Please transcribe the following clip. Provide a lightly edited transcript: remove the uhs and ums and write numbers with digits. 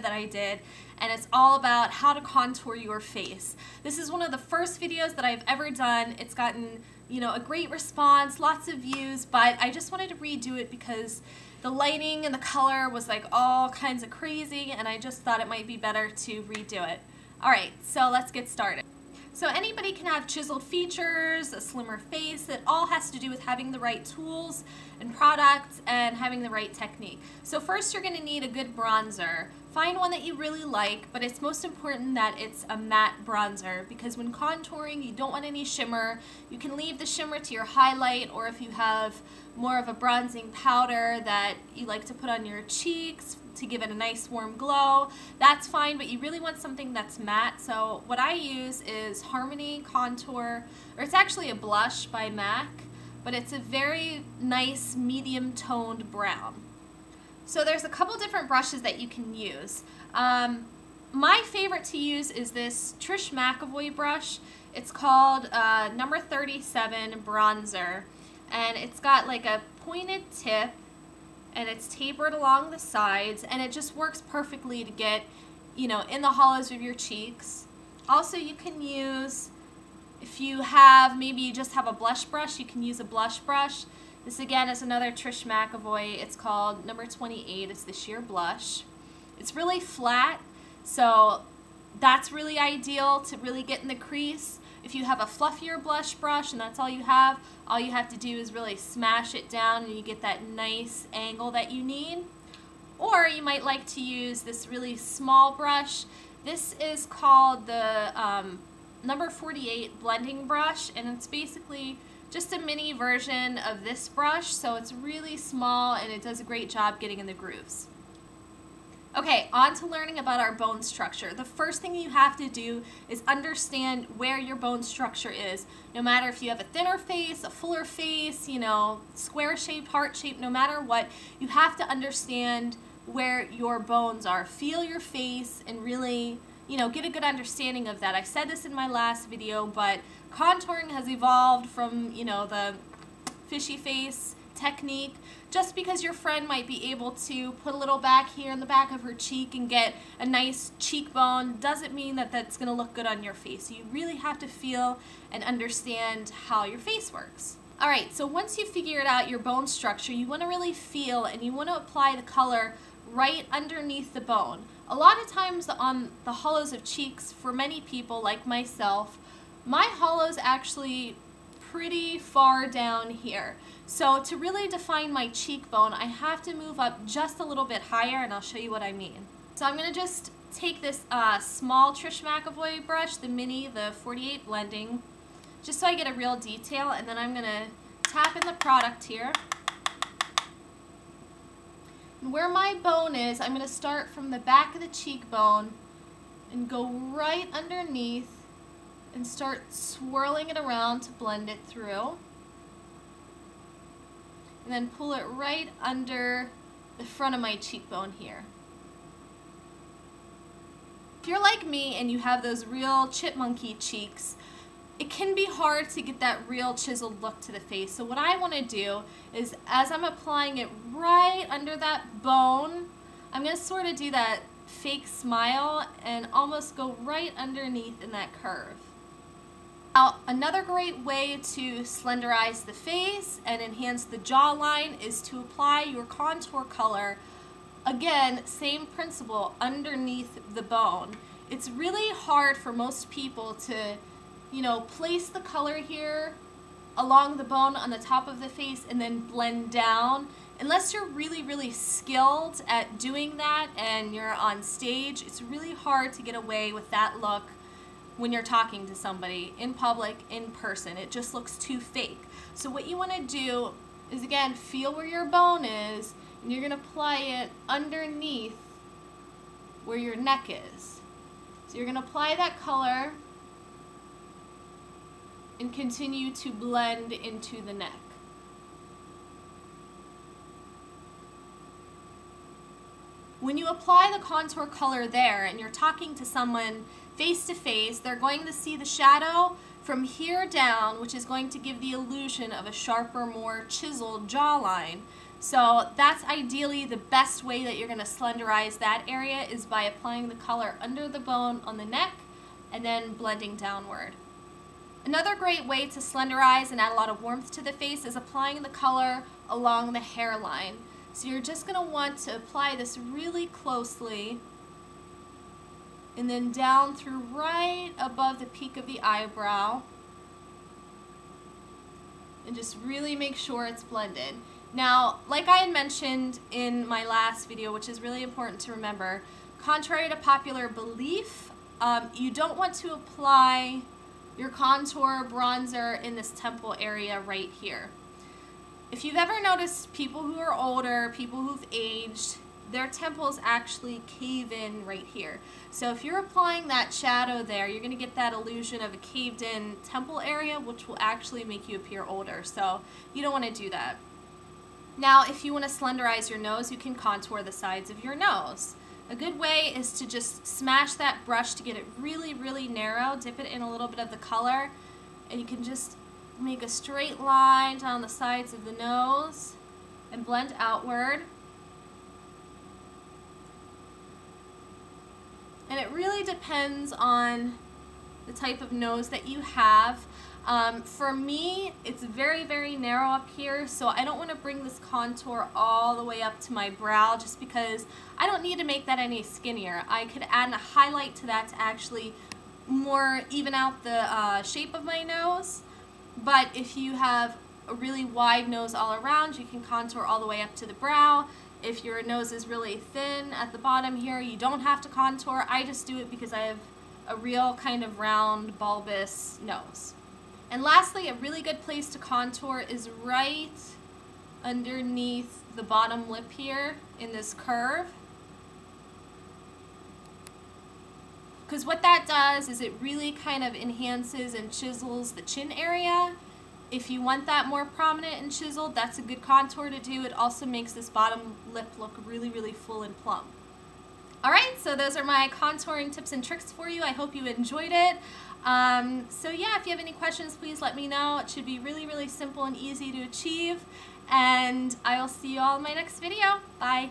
that I did, and it's all about how to contour your face. This is one of the first videos that I've ever done. It's gotten, you know, a great response, lots of views, but I just wanted to redo it because the lighting and the color was like all kinds of crazy, and I just thought it might be better to redo it. Alright, so let's get started. So anybody can have chiseled features, a slimmer face. It all has to do with having the right tools and products and having the right technique. So first you're going to need a good bronzer. Find one that you really like, but it's most important that it's a matte bronzer, because when contouring you don't want any shimmer. You can leave the shimmer to your highlight, or if you have more of a bronzing powder that you like to put on your cheeks to give it a nice warm glow, that's fine, but you really want something that's matte. So what I use is Harmony Contour, or it's actually a blush by MAC, but it's a very nice medium toned brown. So there's a couple different brushes that you can use. My favorite to use is this Trish McEvoy brush. It's called number 37 bronzer, and it's got like a pointed tip, and it's tapered along the sides, and it just works perfectly to get, you know, in the hollows of your cheeks. Also, you can use, if you have, maybe you just have a blush brush, you can use a blush brush. This again is another Trish McEvoy. It's called number 28. It's the sheer blush. It's really flat, so that's really ideal to really get in the crease. If you have a fluffier blush brush and that's all you have to do is really smash it down and you get that nice angle that you need. Or you might like to use this really small brush. This is called the number 48 blending brush, and it's basically just a mini version of this brush, so it's really small and it does a great job getting in the grooves. Okay, on to learning about our bone structure. The first thing you have to do is understand where your bone structure is. No matter if you have a thinner face, a fuller face, you know, square shape, heart shape, no matter what, you have to understand where your bones are. Feel your face and really, you know, get a good understanding of that. I said this in my last video, but contouring has evolved from, you know, the fishy face technique. Just because your friend might be able to put a little back here in the back of her cheek and get a nice cheekbone doesn't mean that that's going to look good on your face. You really have to feel and understand how your face works. Alright, so once you figured out your bone structure, you want to really feel and you want to apply the color right underneath the bone. A lot of times on the hollows of cheeks, for many people like myself, my hollow's actually pretty far down here. So to really define my cheekbone, I have to move up just a little bit higher, and I'll show you what I mean. So I'm going to just take this small Trish McEvoy brush, the mini, the 48 blending, just so I get a real detail, and then I'm going to tap in the product here. And where my bone is, I'm going to start from the back of the cheekbone and go right underneath and start swirling it around to blend it through. And then pull it right under the front of my cheekbone here. If you're like me and you have those real chipmunky cheeks, it can be hard to get that real chiseled look to the face. So what I want to do is, as I'm applying it right under that bone, I'm going to sort of do that fake smile and almost go right underneath in that curve. Now, another great way to slenderize the face and enhance the jawline is to apply your contour color, again, same principle, underneath the bone. It's really hard for most people to, you know, place the color here along the bone on the top of the face and then blend down. Unless you're really, really skilled at doing that and you're on stage, it's really hard to get away with that look when you're talking to somebody in public, in person. It just looks too fake. So what you want to do is, again, feel where your bone is, and you're going to apply it underneath where your neck is. So you're going to apply that color and continue to blend into the neck. When you apply the contour color there and you're talking to someone face to face, they're going to see the shadow from here down, which is going to give the illusion of a sharper, more chiseled jawline. So that's ideally the best way that you're going to slenderize that area, is by applying the color under the bone on the neck and then blending downward. Another great way to slenderize and add a lot of warmth to the face is applying the color along the hairline. So you're just going to want to apply this really closely and then down through right above the peak of the eyebrow, and just really make sure it's blended. Now, like I had mentioned in my last video, which is really important to remember, contrary to popular belief, you don't want to apply your contour bronzer in this temple area right here. If you've ever noticed people who are older, people who've aged, their temples actually cave in right here. So if you're applying that shadow there, you're going to get that illusion of a caved in temple area, which will actually make you appear older. So you don't want to do that. Now, if you want to slenderize your nose, you can contour the sides of your nose. A good way is to just smash that brush to get it really, really narrow, dip it in a little bit of the color, and you can just make a straight line down the sides of the nose and blend outward. And it really depends on the type of nose that you have. For me, it's very, very narrow up here, so I don't want to bring this contour all the way up to my brow just because I don't need to make that any skinnier. I could add a highlight to that to actually more even out the shape of my nose. But if you have a really wide nose all around, you can contour all the way up to the brow. If your nose is really thin at the bottom here, you don't have to contour. I just do it because I have a real kind of round, bulbous nose. And lastly, a really good place to contour is right underneath the bottom lip here in this curve. Because what that does is it really kind of enhances and chisels the chin area. If you want that more prominent and chiseled, that's a good contour to do. It also makes this bottom lip look really, really full and plump. Alright, so those are my contouring tips and tricks for you. I hope you enjoyed it. So yeah, if you have any questions, please let me know. It should be really, really simple and easy to achieve. And I will see you all in my next video. Bye.